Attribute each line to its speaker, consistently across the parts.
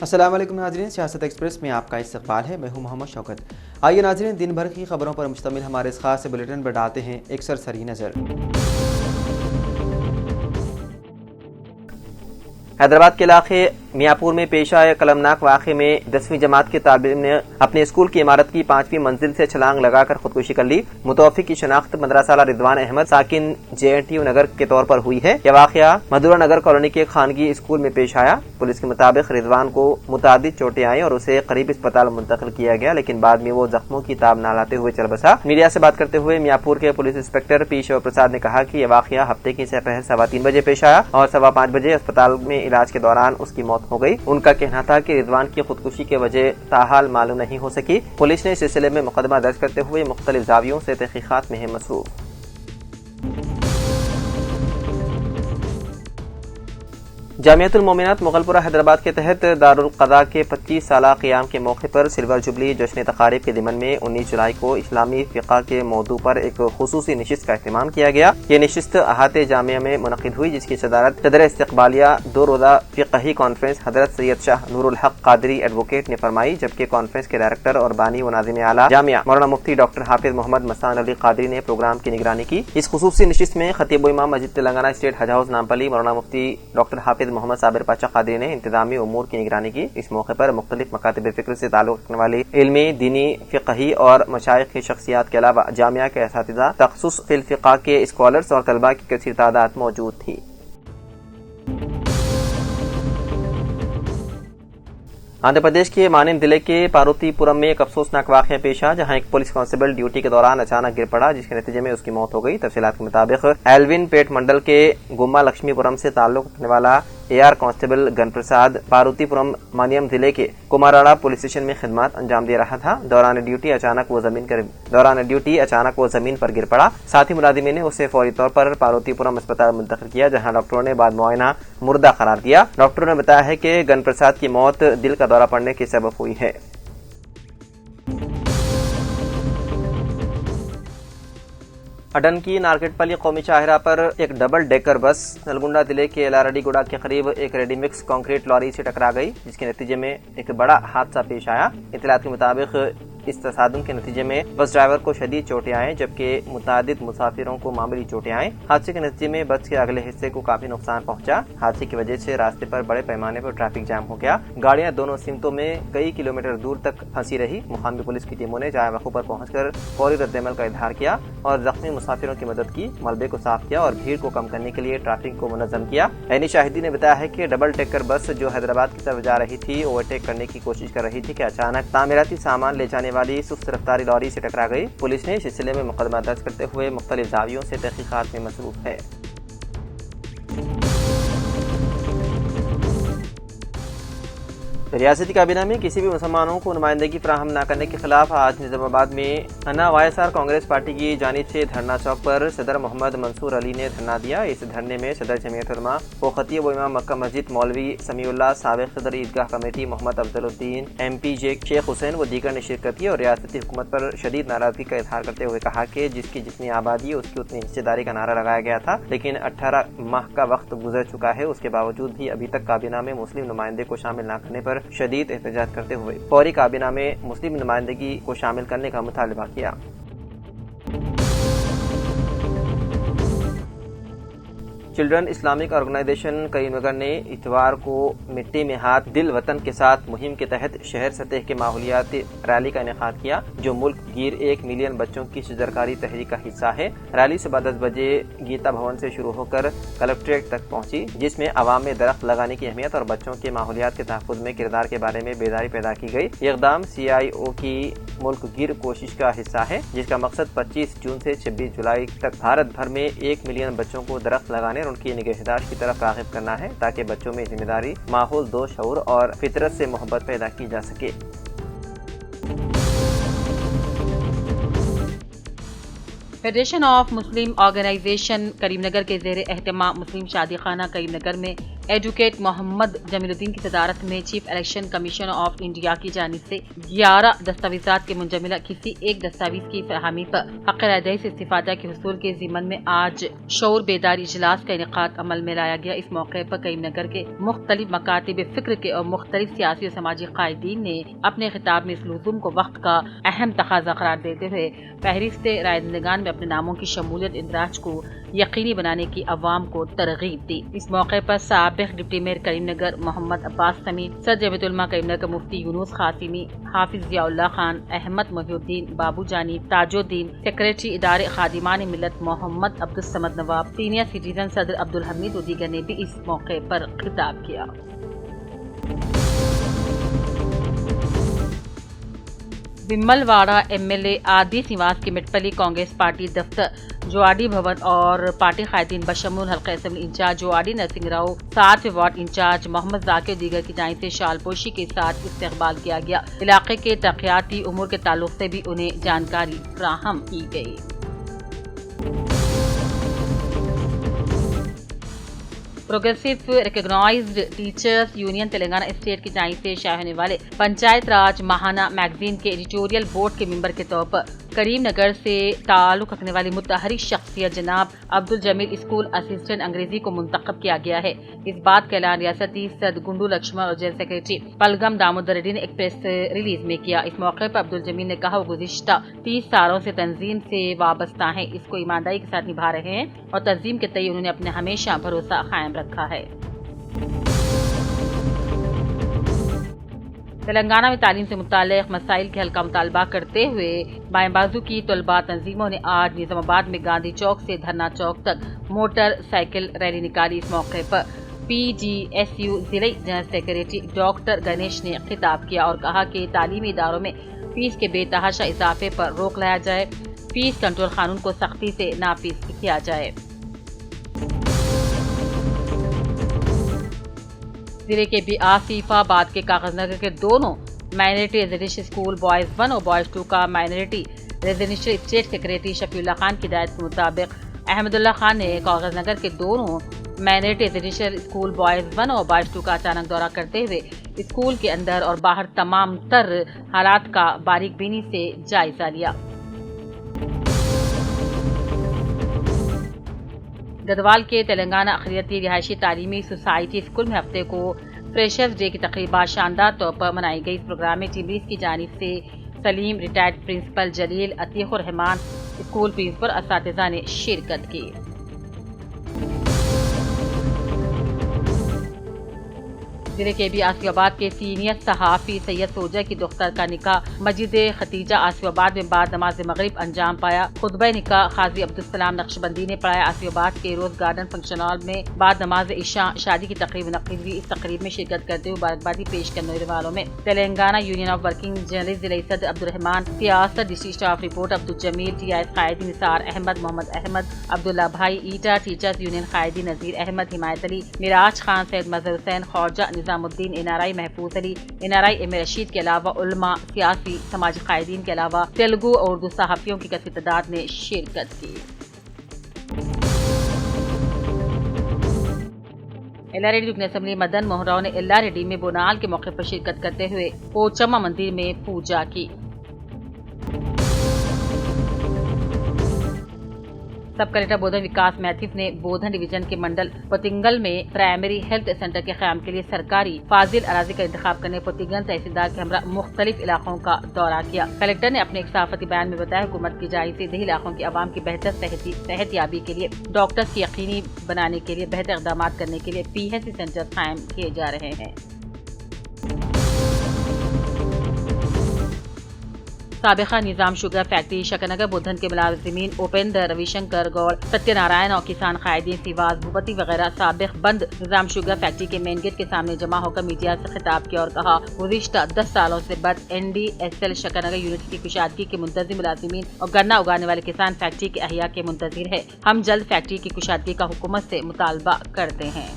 Speaker 1: السلام علیکم ناظرین، سیاست ایکسپریس میں آپ کا استقبال ہے۔ میں ہوں محمد شوکت۔ آئیے ناظرین، دن بھر کی خبروں پر مشتمل ہمارے اس خاص بلیٹن پر ڈالتے ہیں ایک سرسری نظر۔ حیدرآباد کے علاقے میاپور میں پیش آئے قلمناک واقعے میں 10ویں جماعت کے طالب علم نے اپنے اسکول کی عمارت کی 5ویں منزل سے چھلانگ لگا کر خودکشی کر لی۔ متوفی کی شناخت 15 سالہ رضوان احمد ساکن JNTU نگر کے طور پر ہوئی ہے۔ یہ واقعہ مدورہ نگر کالونی کے خانگی اسکول میں پیش آیا۔ پولیس کے مطابق رضوان کو متعدد چوٹیں آئیں اور اسے قریب اسپتال منتقل کیا گیا، لیکن بعد میں وہ زخموں کی تاب نہ لاتے ہوئے چل بسا۔ میڈیا سے بات کرتے ہوئے میاپور کے پولیس انسپکٹر پی شیو پرساد نے کہا کہ یہ واقعہ ہفتے کی پہر 3:15 بجے پیش آیا اور 5:15 بجے اسپتال میں علاج کے دوران اس کی موت ہو گئی۔ ان کا کہنا تھا کہ رضوان کی خودکشی کی وجہ تاحال معلوم نہیں ہو سکی۔ پولیس نے اس سلسلے میں مقدمہ درج کرتے ہوئے مختلف زاویوں سے تحقیقات میں ہے مصروف۔ جامعۃ المومنات مغل پورہ حیدرآباد کے تحت دارالقضاء کے 25 سالہ قیام کے موقع پر سلور جوبلی جشن تقاریب کے ضمن میں 19 جولائی کو اسلامی فقہ کے موضوع پر ایک خصوصی نشست کا اہتمام کیا گیا۔ یہ نشست احاطہ جامعہ میں منعقد ہوئی، جس کی صدارت صدر استقبالیہ 2 روزہ فقہی کانفرنس حضرت سید شاہ نور الحق قادری ایڈوکیٹ نے فرمائی، جبکہ کانفرنس کے ڈائریکٹر اور بانی و ناظم اعلیٰ جامعہ مولانا مفتی ڈاکٹر حافظ محمد مسان علی قادری نے پروگرام کی نگرانی کی۔ اس خصوصی نشست میں خطیب و امام مسجد تلنگانہ اسٹیٹ حج ہاؤس نامپلی مولانا مفتی ڈاکٹر حافظ محمد صابر پاشا قادری نے انتظامی امور کی نگرانی کی۔ اس موقع پر مختلف مکاتب فکر سے تعلق رکھنے والی علمی، دینی، فقہی اور مشائخ کی شخصیات کے علاوہ جامعہ کے اساتذہ، تخصص فی الفقہ کے اسکالرز اور طلباء کی کثیر تعداد موجود تھی۔ آندھرا پردیش کے مانم ضلع کے پاروتی پورم میں ایک افسوسناک واقعہ پیش آیا، جہاں ایک پولیس کانسٹیبل ڈیوٹی کے دوران اچانک گر پڑا، جس کے نتیجے میں اس کی موت ہو گئی۔ تفصیلات کے مطابق ایلوین پیٹ منڈل کے گما لکشمی پورم سے تعلق رکھنے والا AR کانسٹیبل گن پرساد پاروتی پورم مانیم ضلع کے کماراڑا پولیس اسٹیشن میں خدمات انجام دے رہا تھا۔ دوران ڈیوٹی اچانک وہ زمین پر گر پڑا۔ ساتھی ملازمین نے اسے فوری طور پر پاروتی پورم اسپتال منتقل کیا، جہاں ڈاکٹروں نے بعد معائنہ مردہ قرار دیا۔ ڈاکٹروں نے بتایا ہے کہ گن پرساد کی موت دل کا دورہ پڑنے کے سبب ہوئی ہے۔ اڈن کی نارکٹ پلی قومی شاہراہ پر ایک ڈبل ڈیکر بس نلگنڈا ضلع کے ایلاریڈی گوڑا کے قریب ایک ریڈی مکس کنکریٹ لاری سے ٹکرا گئی، جس کے نتیجے میں ایک بڑا حادثہ پیش آیا۔ اطلاعات کے مطابق اس تصادم کے نتیجے میں بس ڈرائیور کو شدید چوٹیں آئیں، جبکہ متعدد مسافروں کو معمولی چوٹیں آئیں۔ حادثے کے نتیجے میں بس کے اگلے حصے کو کافی نقصان پہنچا۔ حادثے کی وجہ سے راستے پر بڑے پیمانے پر ٹریفک جام ہو گیا۔ گاڑیاں دونوں سمتوں میں کئی کلومیٹر دور تک پھنسی رہی۔ مقامی پولیس کی ٹیموں نے جائے وقوع پر پہنچ کر فوری رد عمل کا اظہار کیا اور زخمی مسافروں کی مدد کی، ملبے کو صاف کیا اور بھیڑ کو کم کرنے کے لیے ٹریفک کو منظم کیا۔ عینی شاہدین نے بتایا ہے کہ ڈبل ٹیکر بس جو حیدرآباد کی طرف جا رہی تھی اوورٹیک کرنے کی کوشش کر رہی تھی کہ اچانک تعمیراتی سامان لے جانے والی سست رفتاری لاری سے ٹکرا گئی۔ پولیس نے اس سلسلے میں مقدمہ درج کرتے ہوئے مختلف زاویوں سے تحقیقات میں مصروف ہے۔ ریاستی کابینہ میں کسی بھی مسلمانوں کو نمائندگی فراہم نہ کرنے کے خلاف آج نظام آباد میں انا YSR کانگریس پارٹی کی جانب سے دھرنا چوک پر صدر محمد منصور علی نے دھرنا دیا۔ اس دھرنے میں صدر جمعیت علماء و خطیب و امام مکہ مسجد مولوی سمیع اللہ، سابق صدر عیدگاہ کمیٹی محمد افضل الدین MP شیخ حسین و دیگر نے شرکت کی اور ریاستی حکومت پر شدید ناراضگی کا اظہار کرتے ہوئے کہا کہ جس کی جتنی آبادی ہے اس کی اتنی حصہ داری کا نعرہ لگایا گیا تھا، لیکن 18 ماہ کا وقت گزر چکا ہے، اس کے باوجود بھی ابھی تک کابینہ میں مسلم نمائندے کو شامل نہ کرنے پر شدید احتجاج کرتے ہوئے فوری کابینہ میں مسلم نمائندگی کو شامل کرنے کا مطالبہ کیا۔ چلڈرن اسلامک آرگنائزیشن کریم نگر نے اتوار کو مٹی میں ہاتھ دل وطن کے ساتھ مہم کے تحت شہر سطح کے ماحولیاتی ریلی کا انعقاد کیا، جو ملک گیر 1 ملین بچوں کی شجرکاری تحریک کا حصہ ہے۔ ریلی صبح 10 بجے گیتا بھون سے شروع ہو کر کلکٹریٹ تک پہنچی، جس میں عوام میں درخت لگانے کی اہمیت اور بچوں کے ماحولیات کے تحفظ میں کردار کے بارے میں بیداری پیدا کی گئی۔ یہ اقدام CIO کی ملک گیر کوشش کا حصہ ہے، جس کا مقصد 25 جون سے 26 جولائی تک بھارت بھر میں 1 ملین بچوں کو درخت لگانے اور ان کی نگہداشت کی طرف راغب کرنا ہے، تاکہ بچوں میں ذمہ داری، ماحول دوست شعور اور فطرت سے محبت پیدا کی جا سکے۔
Speaker 2: فیڈریشن آف مسلم آرگنائزیشن کریم نگر کے زیر اہتمام مسلم شادی خانہ کریم نگر میں एडवोकेट मोहम्मद जमीलुद्दीन की सदारत में chief election commission of India की जानिब से 11 दस्तावेजात के मुंजमिला किसी एक दस्तावेज की फरहमी पर हक़ रायदही से इस्तिफादा के हुसूल के ज़िम्मन में आज शऊर बेदारी इजलास का इनेकाद अमल में लाया गया। इस मौके पर करीमनगर के मुख्तलिफ मकातिब फ़िक्र के और मुख्तलिफ सियासी और समाजी कायदीन ने अपने खिताब में इस लुज़ुम को वक्त का अहम तकाज़ा करार देते हुए फहरिस्त रायदहिंदगान में अपने नामों की शमूलियत इंदराज को यकीनी बनाने की अवाम को तरगीब दी। इस मौके पर साबिक़ डिप्टी मेयर करीमनगर मोहम्मद अब्बास समीर, सदर जमीयत उलमा करीमनगर मुफ्ती यूनुस खासिमी, हाफिज ज़ियाउल्लाह खान, अहमद मोहिउद्दीन बाबूजानी, ताजुद्दीन, सेक्रेटरी इदारे खादिमान मिल्लत मोहम्मद अब्दुल समद नवाब, सीनियर सिटीजन सदर अब्दुल हमीद और दीगर ने भी इस मौके पर खिताब किया। बिमलवाड़ा एमएलए आदिश निवास के मिटपली कांग्रेस पार्टी दफ्तर, जोआडी भवन और पार्टी कायदीन बशमूल हल्का असेंबली इंचार्ज जोआडी नरसिंह राव, 7वें वार्ड इंचार्ज मोहम्मद जाकिर दीगर की जानिब से शालपोशी के साथ इस्तकबाल किया गया। इलाके के तरक्याती उमूर के ताल्लुक से भी उन्हें जानकारी फ्राहम की गई। Progressive recognized teachers union Telangana state की जानिब से शाया होने वाले पंचायत राज माहाना मैगजीन के एडिटोरियल बोर्ड के मेंबर के तौर पर करीमनगर से ताल्लुक रखने वाली मुतहरिक शख्सियत जनाब अब्दुल जमील स्कूल असिस्टेंट अंग्रेजी को मुंतखब किया गया है। इस बात का ऐलान रियासती सदर गुंडू लक्ष्मण और जनरल सेक्रेटरी पलगम दामोदर रेड्डी ने एक प्रेस रिलीज में किया। इस मौके पर अब्दुल जमील ने कहा, वो गुज़िश्ता 30 सालों से तंजीम से वाबस्ता हैं, इसको ईमानदारी के साथ निभा रहे हैं और तंजीम के तय उन्होंने अपने हमेशा भरोसा कायम रखा है। तेलंगाना में तालीम से मुताल्लिक़ मसाइल के हल का मुतालबा करते हुए बाएं बाजू की तलबा तंजीमों ने आज निजामाबाद में गांधी चौक से धरना चौक तक मोटर साइकिल रैली निकाली। इस मौके पर PGSU जिले जनरल सेक्रेटरी डॉक्टर गणेश ने खिताब किया और कहा कि तालीमी इदारों में फीस के बेतहाशा इजाफे पर रोक लाया जाए, फीस कंट्रोल कानून को सख्ती से नाफिज किया जाए। जिले के भी आसिफाबाद के कागजनगर के दोनों माइनॉरिटी रेजिडेंशियल स्कूल बॉयज 1 और बॉयज 2 का minority residential state secretary Shafiullah Khan की हिदायत के मुताबिक अहमदुल्लाह खान ने कागजनगर के दोनों माइनॉरिटी रेजिडेंशियल स्कूल बॉयज 1 और बॉयज 2 का अचानक दौरा करते हुए स्कूल के अंदर और बाहर तमाम तर हालात का बारीकबीनी से जायजा लिया। गदवाल के तेलंगाना अक़लियती रिहायशी तालीमी सोसाइटी स्कूल में हफ्ते को फ्रेशर्स डे की तकरीबा शानदार तौर पर मनाई गई। इस प्रोग्राम में टीम लीज की जानिब से सलीम, रिटायर्ड प्रिंसिपल जलील, अतीकुर रहमान, स्कूल प्रिंसिपल, असातिज़ा ने शिरकत की। जिले के भी आसिफाबाद के सीनियर सहाफ़ी सैयद सोजा की दुख्तर का निकाह मस्जिद खतीजा आसिफाबाद में बाद नमाज मगरिब अंजाम पाया। खुतबा निकाह काजी अब्दुल सलाम नक्शबंदी ने पढ़ाया। आसिफाबाद के रोज गार्डन फंक्शन हॉल में बाद नमाज इशा शादी की तकरीब मुनक्किद हुई। इस तकरीब में शिरकत करते हुए मुबारकबादी पेश करने वालों में Telangana union of working journalist जिले सदर Abdul Rahman, Siasat district staff report Abdul Jameel, TIS कायदी निसार अहमद, मोहम्मद अहमद, अब्दुल्ला भाई, ईटा टीचर्स यूनियन कायदी Nazir Ahmed, Himayat Ali, Miraj Khan, Syed Mazhar Hussain, Khaja Nizamuddin, NRI Mahfooz Ali, NRI M Rashid के अलावा उलमा, सियासी समाजी कायदीन के अलावा तेलुगु और उर्दू सहाफ़ियों की कसीर तादाद ने शिरकत की। एल्लारेड्डी रुकन असेंबली मदन मोहन राव ने एल्लारेड्डी में बोनाल के मौके पर शिरकत करते हुए पोचम्मा मंदिर में पूजा की। सब कलेक्टर बोधन विकास मैथिव ने बोधन डिवीजन के मंडल पोतिंगल में प्राइमरी हेल्थ सेंटर के क़याम के लिए सरकारी फाजिल अराजी का इंतखाब करने पोतिंगल तहसीलदार के हमरा मुख्तलिफ इलाकों का दौरा किया। कलेक्टर ने अपने एक सहाफ़ती बयान में बताया, हुकूमत की जानिब से दही इलाकों के अवाम की बेहतर सेहतियाबी के लिए डॉक्टर्स की यकीनी बनाने के लिए बेहतर इक़दाम करने के लिए PHC सेंटर कायम किए जा रहे हैं। साबिका निजाम शुगर फैक्ट्री शकनगर बोधन के मुलाजिमीन उपेंद्र, रविशंकर गौड़, सत्यनारायण और किसान कायदीन सिवाज, भूपति वगैरह साबिक बंद निजाम शुगर फैक्ट्री के मेन गेट के सामने जमा होकर मीडिया से खिताब किया और कहा, गुज़िश्ता 10 सालों से बंद NDSL शकनगर यूनिट की कुशादगी के मुंतज़िर मुलाजिमीन और गन्ना उगाने वाले किसान फैक्ट्री के अहिया के मुंतज़िर है। हम जल्द फैक्ट्री की कुशादगी का हुकूमत से मुतालबा करते हैं।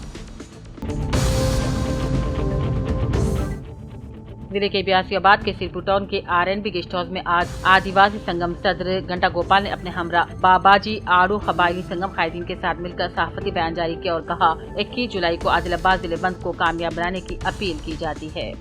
Speaker 2: जिले के ब्यासियाबाद के सिरपुर टाउन के RNB गेस्ट हाउस में आज आदिवासी संगम सदर घंटा गोपाल ने अपने हमरा बाबाजी आड़ू कबायली संगम कायदीन के साथ मिलकर सहाफती बयान जारी किया और कहा 21 जुलाई को आदिलाबाद जिले बंद को कामयाब बनाने की अपील की जाती है।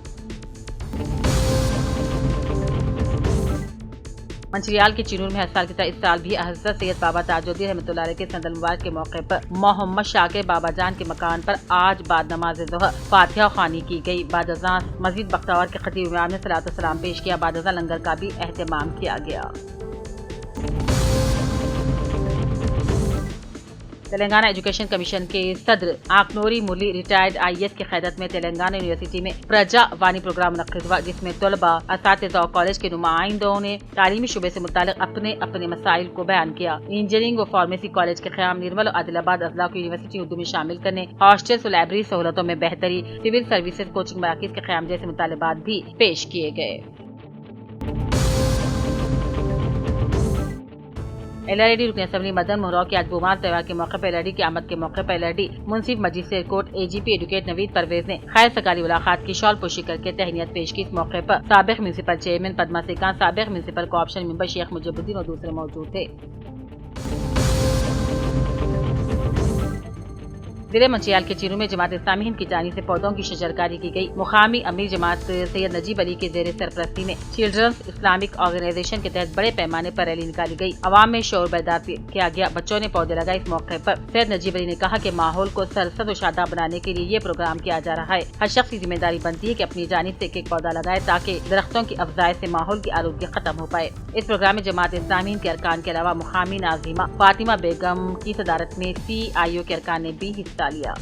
Speaker 2: मंचिलियाल के चिनूर में हर साल की तरह इस साल भी हज़रत सैयद बाबा ताजुद्दीन रहमतुल्लाह अलैह के संदल मुबारक के मौके पर मोहम्मद शाकिर बाबा जान के मकान पर आज बाद नमाज ज़ोहर फातिहा ख़्वानी की गई। बाद अज़ां मस्जिद बख्तावर के खतीब इमाम ने सलात व सलाम पेश किया। बाद अज़ां लंगर का भी एहतमाम किया गया। तेलंगाना एजुकेशन कमीशन के सदर आकनोरी मुरली रिटायर्ड IAS की क़यादत में तेलंगाना यूनिवर्सिटी में प्रजा वानी प्रोग्राम मुनक़्क़िद हुआ, जिसमें तलबा, असातिज़ा और कॉलेज के नुमाइंदों ने तालीमी शुबे से मुताल्लिक़ अपने अपने मसाइल को बयान किया। इंजीनियरिंग व फार्मेसी कॉलेज के क़याम, निर्मल और आदिलाबाद अजला को यूनिवर्सिटी उर्दू में शामिल करने, हॉस्टल्स और लाइब्रेरी सहूलतों में बेहतरी, सिविल सर्विसेज कोचिंग मराकज़ के क़याम जैसे मुतालबात भी पेश किए गए। LRD रुकन असम्बली मदन मोहरा के आज बुमार त्यौहार के मौके पर LRD की आमद के मौके पर LRD मुंसिफ magistrate court AGP advocate Naveed Parvez ने खैर सगारी मुलाकात की शॉल पोशी करके तहनीत पेश की। इस मौके पर साबिक म्यूनसिपल चेयरमैन पद्मा सेकान, साबिक म्यूनसिपल कोऑप्शन मेंबर शेख मुजिबुद्दीन और दूसरे मौजूद थे। जिले मंचियाल के चिरू में जमात इस्लामी हिंद की जानिब से पौधों की शजरकारी की गई। मुकामी अमीर जमात सैयद नजीब अली के जेर सरपरस्ती में चिल्ड्रंस इस्लामिक ऑर्गेनाइजेशन के तहत बड़े पैमाने पर रैली निकाली गई। अवाम में शोर बैदार किया गया, बच्चों ने पौधे लगाए। इस मौके पर सैयद नजीब अली ने कहा कि माहौल को सरसद और शादाब बनाने के लिए ये प्रोग्राम किया जा रहा है। हर शख्स की जिम्मेदारी बनती है कि अपनी जानिब से एक पौधा लगाए ताकि दरख्तों की अफजाई से माहौल की आलूदगी खत्म हो पाए। इस प्रोग्राम में जमात इस्लामी हिंद के अरकान के अलावा मुकामी नाज़िमा फातिमा बेगम की सदारत में CIO के अरकान ने भी हिस्सा लिया।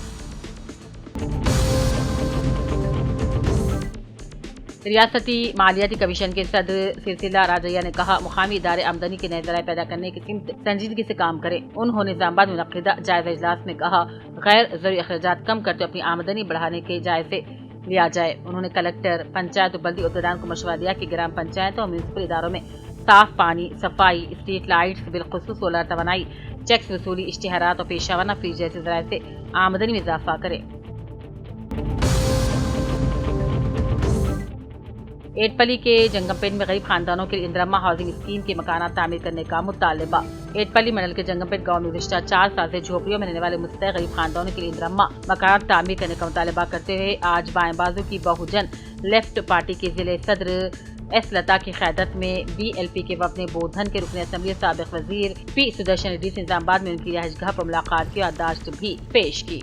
Speaker 2: रियासती मालियाती कमीशन के सदर सिलसिला राजैया ने कहा, मुकामी इदारे आमदनी के नए ज़राए पैदा करने की संजीदगी से काम करें। उन्होंने निज़ामाबाद में मुनक़्क़िदा जायज़ा इजलास में कहा, गैर ज़रूरी अखराजात कम करते अपनी आमदनी बढ़ाने के जायज़े लिया जाए। उन्होंने कलेक्टर, पंचायत और बल्दी अहदेदारों को मशवरा दिया कि ग्राम पंचायतों और म्यूनसिपल इदारों में साफ पानी, सफाई, स्ट्रीट लाइट्स, बिलखुसूस सोलर तवानाई, चेक्स वसूली, इश्तिहारात और पेशावाना फीस जैसे ज़राए से आमदनी में इजाफा करें। एटपली के जंगमपेट में गरीब खानदानों के लिए इंदिरा हाउसिंग स्कीम के मकान तामीर करने का मुतालबा। एटपली मंडल के जंगमपेट गांव में गुज़िश्ता 4 साल से झोपड़ियों में रहने वाले मुस्तैक़ गरीब खानदानों के लिए इंदिरा मकान तामीर करने का मुतालबा करते हुए आज बाएं बाजू की बहुजन लेफ्ट पार्टी के जिले सदर S लता की क़यादत में BLP के वफ़द ने बोधन के रुकन असम्बली साबिक़ वज़ीर P सुदर्शन रेड्डी से निज़ामाबाद में उनकी रिहाइशगाह पर मुलाकात की और याददाश्त भी पेश की।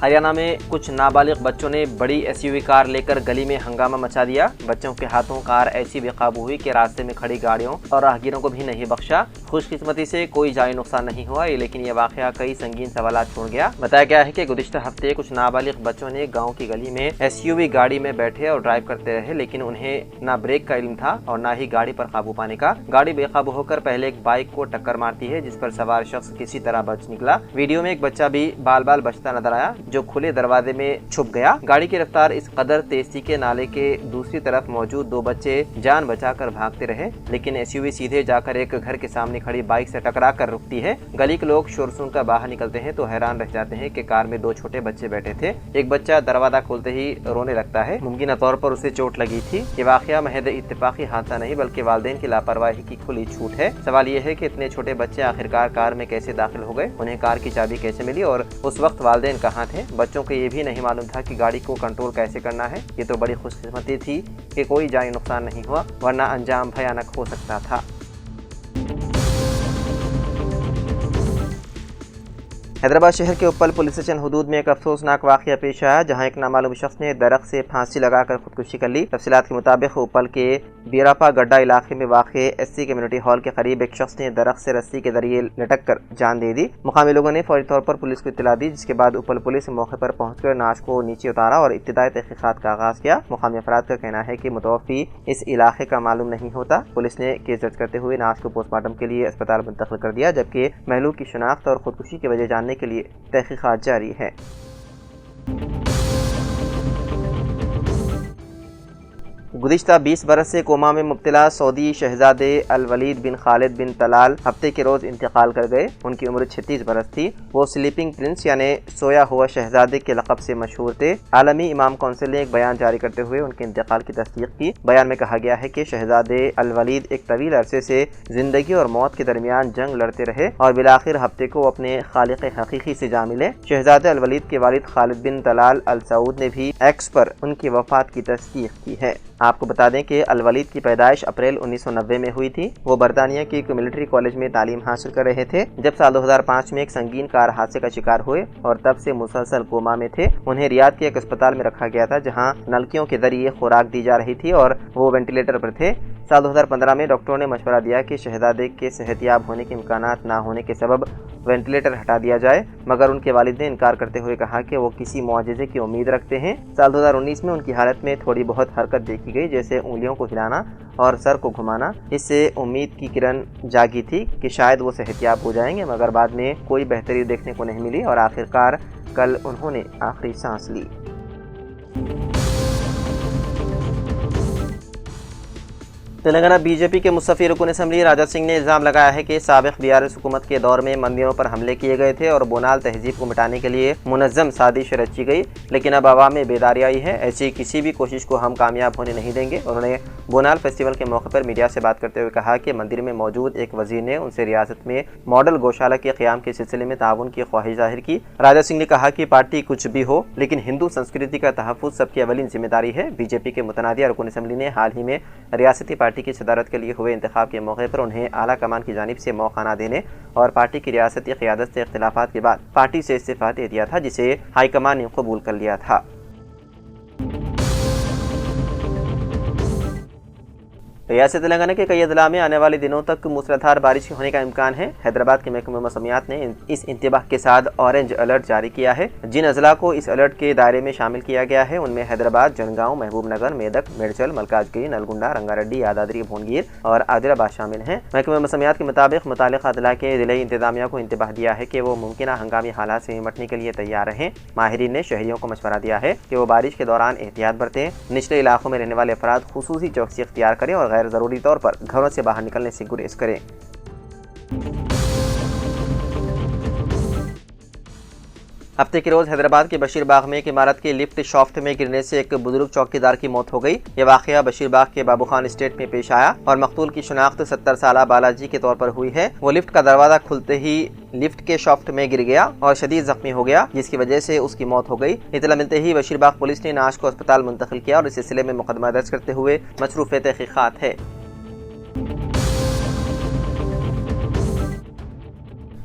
Speaker 1: हरियाणा में कुछ नाबालिग बच्चों ने बड़ी SUV कार लेकर गली में हंगामा मचा दिया। बच्चों के हाथों कार ऐसी बेकाबू हुई कि रास्ते में खड़ी गाड़ियों और राहगीरों को भी नहीं बख्शा। खुशकिस्मती से कोई जानी नुकसान नहीं हुआ, लेकिन यह वाक़या कई संगीन सवालात छोड़ गया। बताया गया है कि गुज़िश्ता हफ्ते कुछ नाबालिग बच्चों ने गाँव की गली में SUV गाड़ी में बैठे और ड्राइव करते रहे, लेकिन उन्हें न ब्रेक का इल्म था और न ही गाड़ी पर काबू पाने का। गाड़ी बेकाबू होकर पहले एक बाइक को टक्कर मारती है, जिस पर सवार शख्स किसी तरह बच निकला। वीडियो में एक बच्चा भी बाल बाल बचता नजर आया, जो खुले दरवाजे में छुप गया। गाड़ी की रफ्तार इस कदर तेज थी कि नाले के दूसरी तरफ मौजूद 2 बच्चे जान बचाकर भागते रहे, लेकिन SUV सीधे जाकर एक घर के सामने खड़ी बाइक से टकरा कर रुकती है। गली के लोग शोर सुनकर बाहर निकलते हैं तो हैरान रह जाते हैं कि कार में 2 छोटे बच्चे बैठे थे। एक बच्चा दरवाजा खोलते ही रोने लगता है, मुमकिन तौर पर उसे चोट लगी थी। ये वाकया महज इत्तेफाकी हादसा नहीं बल्कि वालिदैन की लापरवाही की खुली छूट है। सवाल ये है कि इतने छोटे बच्चे आखिरकार कार में कैसे दाखिल हो गए, उन्हें कार की चाबी कैसे मिली और उस वक्त वालिदैन कहाँ थे। बच्चों को ये भी नहीं मालूम था कि गाड़ी को कंट्रोल कैसे करना है। ये तो बड़ी खुशकिस्मती थी कि कोई जानी नुकसान नहीं हुआ, वरना अंजाम भयानक हो सकता था। हैदराबाद शहर के उप्पल पुलिस स्टेशन हदूद में एक अफसोसनाक वाक़या पेश आया, जहां एक नामालूम शख्स ने दरख्त से फांसी लगाकर खुदकुशी कर ली। तफसीलात के मुताबिक उप्पल के बीरापा गड्ढा इलाके में वाक़े SC कम्युनिटी हॉल के करीब एक शख्स ने दरख्त से रस्सी के जरिए लटक कर जान दे दी। मुकामी लोगों ने फौरी तौर पर पुलिस को इत्तला दी, जिसके बाद उप्पल पुलिस मौके पर पहुंचकर नाश को नीचे उतारा और इब्तिदाई तहक़ीक़ात का आगाज़ किया। मुकामी अफराद का कहना है कि मुतवफ़ी इस इलाके का मालूम नहीं होता। पुलिस ने केस दर्ज करते हुए नाश को पोस्टमार्टम के लिए अस्पताल मुंतकिल कर दिया, जबकि महलूक की शनाख्त और खुदकुशी की वजह जानने के लिए तहक़ीक़ात जारी है। गुज़िश्ता 20 बरस से कोमा में मुब्तला सऊदी शहजादे अल-वलीद बिन खालिद बिन तलाल हफ्ते के रोज़ इंतकाल कर गए। उनकी उम्र 36 बरस थी। वो स्लीपिंग प्रिंस यानी सोया हुआ शहजादे के लक़ब से मशहूर थे। आलमी इमाम कौंसिल ने एक बयान जारी करते हुए उनके इंतकाल की तस्दीक की। बयान में कहा गया है कि शहजादे अल-वलीद एक तवील अरसे से ज़िंदगी और मौत के दरमियान जंग लड़ते रहे और बिलाखिर हफ्ते को अपने खालिक हकीकी से जा मिले। शहजादे अल-वलीद के वालिद खालिद बिन तलाल अल सऊद ने भी एक्स पर उनकी वफ़ात की तस्दीक की है। आपको बता दें कि अल-वलीद की पैदाइश अप्रैल 1990 में हुई थी। वो बरतानिया के एक मिलिट्री कॉलेज में तालीम हासिल कर रहे थे जब साल 2005 में एक संगीन कार हादसे का शिकार हुए और तब से मुसलसल कोमा में थे। उन्हें रियाद के एक अस्पताल में रखा गया था जहां नलकियों के जरिए खुराक दी जा रही थी और वो वेंटिलेटर पर थे। साल 2015 में डॉक्टरों ने मशवरा दिया कि शहजादे के सेहतियाब होने के इम्कानात ना होने के सबब वेंटिलेटर हटा दिया जाए, मगर उनके वालिद ने इनकार करते हुए कहा कि वो किसी मुआजिज़े की उम्मीद रखते हैं। साल 2019 में उनकी हालत में थोड़ी बहुत हरकत देखी गई, जैसे उंगलियों को हिलाना और सर को घुमाना। इससे उम्मीद की किरण जागी थी कि शायद वो सेहतियाब हो जाएंगे, मगर बाद में कोई बेहतरी देखने को नहीं मिली और आखिरकार कल उन्होंने आखिरी सांस ली। तेलंगाना बीजेपी के मुस्तफ़ी रुकन असम्बली राजा सिंह ने इल्ज़ाम लगाया है कि साबिक़ बीआरएस हुकूमत के दौर में मंदिरों पर हमले किए गए थे और बोनाल तहजीब को मिटाने के लिए मुनज़्ज़म साजिश रची गई, लेकिन अब आवाम में बेदारी आई है। ऐसी किसी भी कोशिश को हम कामयाब होने नहीं देंगे। उन्होंने बोनाल फेस्टिवल के मौके पर मीडिया से बात करते हुए कहा कि मंदिर में मौजूद एक वज़ीर ने उनसे रियासत में मॉडल गौशाला के क़याम के सिलसिले में ताउन की ख्वाहिश जाहिर की। राजा सिंह ने कहा कि पार्टी कुछ भी हो, लेकिन हिंदू संस्कृति का तहफ़्फ़ुज़ सबकी अवलिन जिम्मेदारी है। बीजेपी के मुतनादिया रुकन असम्बली ने हाल ही में रियासती पार्टी की सदारत के लिए हुए इंतखाब के मौके पर उन्हें आला कमान की जानिब से मौका न देने और पार्टी की रियासती क़यादत से इख्तिलाफ़ात के बाद पार्टी से इस्तीफ़ा दे दिया था, जिसे हाईकमान ने कबूल कर लिया था। रियासत तेलंगाना के कई अजला में आने वाले दिनों तक मूसलाधार बारिश होने का इम्कान है। हैदराबाद के महकमे मौसमियात ने इस इंतबाह के साथ ऑरेंज अलर्ट जारी किया है। जिन अजला को इस अलर्ट के दायरे में शामिल किया गया है उनमें हैदराबाद, जनगांव, महबूबनगर, मेदक, मेडचल, मलकाजगिरी, नलगुंडा, रंगारेड्डी, यादाद्री भुवनगिर और आदिलाबाद शामिल हैं। महकमे मौसमियात के मुताबिक मुतालिका अजला के ज़िले इंतजामिया को इंतबाह दिया है कि वो मुमकिन हंगामी हालात से निपटने के लिए तैयार रहें। माहिरीन ने शहरियों को मशवरा दिया है कि वो बारिश के दौरान एहतियात बरतें, निचले इलाकों में रहने वाले अफराद खुसूसी चौकसी इख्तियार करें और गैर ज़रूरी तौर पर घरों से बाहर निकलने से गुरेज करें। हफ्ते के रोज हैदराबाद के बशीरबाग में एक इमारत के लिफ्ट शाफ्ट में गिरने से एक बुजुर्ग चौकीदार की मौत हो गई। यह वाकया बशीरबाग के बाबू खान स्टेट में पेश आया और मकतूल की शनाख्त 70 साला बालाजी के तौर पर हुई है। वो लिफ्ट का दरवाजा खुलते ही लिफ्ट के शाफ्ट में गिर गया और शदीद जख्मी हो गया, जिसकी वजह से उसकी मौत हो गई। इतला मिलते ही बशीरबाग पुलिस ने नाश को अस्पताल मुंतकिल किया और इस सिलसिले में मुकदमा दर्ज करते हुए मसरूफ़ तहकीक़ात है।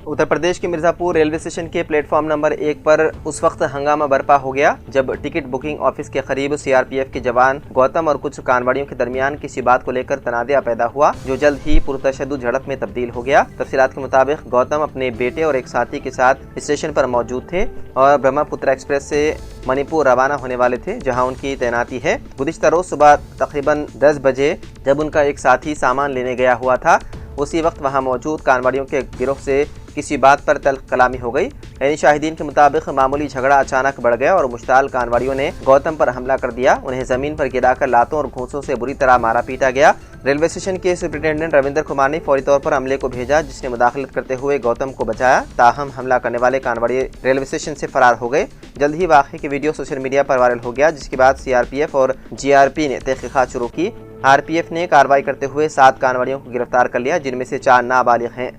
Speaker 1: उत्तर प्रदेश के मिर्ज़ापुर रेलवे स्टेशन के प्लेटफॉर्म नंबर 1 पर उस वक्त हंगामा बर्पा हो गया जब टिकट बुकिंग ऑफिस के करीब सीआरपीएफ के जवान गौतम और कुछ कानवाड़ियों के दरमियान किसी बात को लेकर तनाज़ा पैदा हुआ, जो जल्द ही पुरतशद्दुद झड़प में तब्दील हो गया। तफसीलात के मुताबिक गौतम अपने बेटे और एक साथी के साथ स्टेशन पर मौजूद थे और ब्रह्मपुत्र एक्सप्रेस से मणिपुर रवाना होने वाले थे, जहाँ उनकी तैनाती है। गुज़िश्ता रोज़ सुबह तकरीबन 10 बजे जब उनका एक साथी सामान लेने गया हुआ था, उसी वक्त वहाँ मौजूद कानवाड़ियों के गिरोह से किसी बात पर तल्ख कलामी हो गई। यानी शाहिदीन के मुताबिक मामूली झगड़ा अचानक बढ़ गया और मुश्ताल कानवाड़ियों ने गौतम पर हमला कर दिया। उन्हें जमीन पर गिराकर लातों और घूंसों से बुरी तरह मारा पीटा गया। रेलवे स्टेशन के सुपरिटेंडेंट रविंदर कुमार ने फौरी तौर पर अमले को भेजा, जिसने मुदाखलत करते हुए गौतम को बचाया। ताहम हमला करने वाले कानवाड़ी रेलवे स्टेशन से फरार हो गए। जल्द ही वाक़े की वीडियो सोशल मीडिया पर वायरल हो गया, जिसके बाद सीआरपीएफ और जीआरपी ने तहकीक़ात शुरू की। आरपीएफ ने कार्रवाई करते हुए 7 कानवाड़ियों को गिरफ्तार कर लिया, जिनमें से 4 नाबालिग हैं।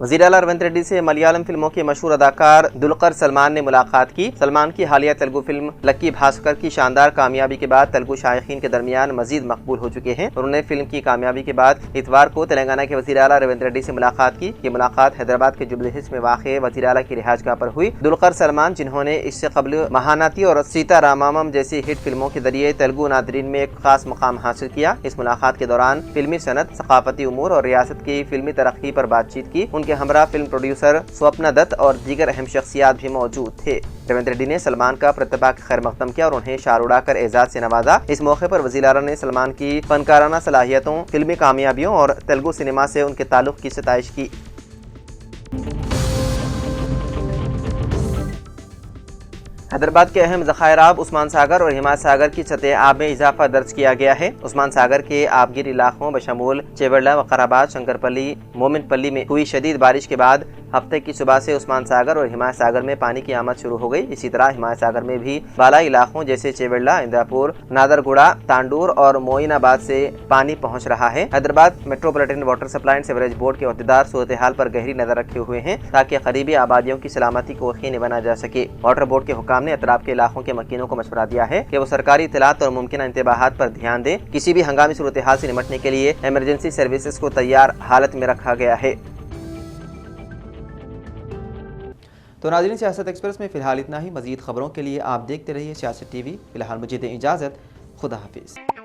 Speaker 1: वज़ीर आला रविंद्र रेड्डी से मलयालम फिल्मों के मशहूर अदाकार दुलकर सलमान ने मुलाकात की। सलमान की हालिया तेलुगु फिल्म लक्की भास्कर की शानदार कामयाबी के बाद तेलुगु शायकीन के दरमियान मजीद मकबूल हो चुके हैं। उन्होंने फिल्म की कामयाबी के बाद इतवार को तेलंगाना के वज़ीर आला रविंद्र रेड्डी से मुलाकात की। ये मुलाकात हैदराबाद के जुबली हिल्स में वाक़ वज़ीर आला की रिहाइशगाह पर हुई। दुलकर सलमान, जिन्होंने इससे कबल महानती और सीता रामामम जैसी हिट फिल्मों के जरिए तेलुगु नादरीन में एक खास मुकाम हासिल किया, इस मुलाकात के दौरान फिल्मी सनत, सकाफती उमूर और रियासत की फिल्मी तरक्की पर बातचीत की। उनके हमरा फिल्म प्रोड्यूसर स्वप्ना दत्त और दीगर अहम शख्सियात भी मौजूद थे। रविंद्र रेड्डी ने सलमान का प्रतिभा का खैर मकदम किया और उन्हें शार उड़ाकर एजाज से नवाजा। इस मौके पर वज़ीर आला ने सलमान की फनकाराना सलाहियतों, फिल्मी कामयाबियों और तेलुगु सिनेमा से उनके ताल्लुक की सताइश की। حیدرآباد کے اہم ذخائر آب عثمان ساگر اور حمایت ساگر کی سطح آب میں اضافہ درج کیا گیا ہے۔ عثمان ساگر کے آبگیر علاقوں بشمول چیوڑلہ، وقار-آباد، شنکر پلی، مومن پلی میں ہوئی شدید بارش کے بعد ہفتے کی صبح سے عثمان ساگر اور حمایت ساگر میں پانی کی آمد شروع ہو گئی۔ اسی طرح حمایت ساگر میں بھی بالائی علاقوں جیسے چیوڑلہ، اندراپور، نادرگوڑا، تانڈور اور معین آباد سے پانی پہنچ رہا ہے۔ Hyderabad metropolitan water supply and sewerage board کے عہدیدار صورتحال پر گہری نظر رکھے ہوئے ہیں تاکہ قریبی آبادیوں کی سلامتی کو یقینی بنا جا سکے۔ واٹر بورڈ کے حکام نے اطراف کے علاقوں کے مکینوں کو مشورہ دیا ہے کہ وہ سرکاری اطلاعات اور ممکنہ انتباہات پر دھیان دیں۔ کسی بھی ہنگامی صورتحال سے نمٹنے کے لیے ایمرجنسی سروسز کو تیار حالت میں رکھا گیا ہے۔
Speaker 3: تو ناظرین، سیاست ایکسپریس میں فی الحال اتنا ہی۔ مزید خبروں کے لیے آپ دیکھتے رہیے سیاست ٹی وی۔ فی الحال مجھے دیں اجازت، خدا حافظ۔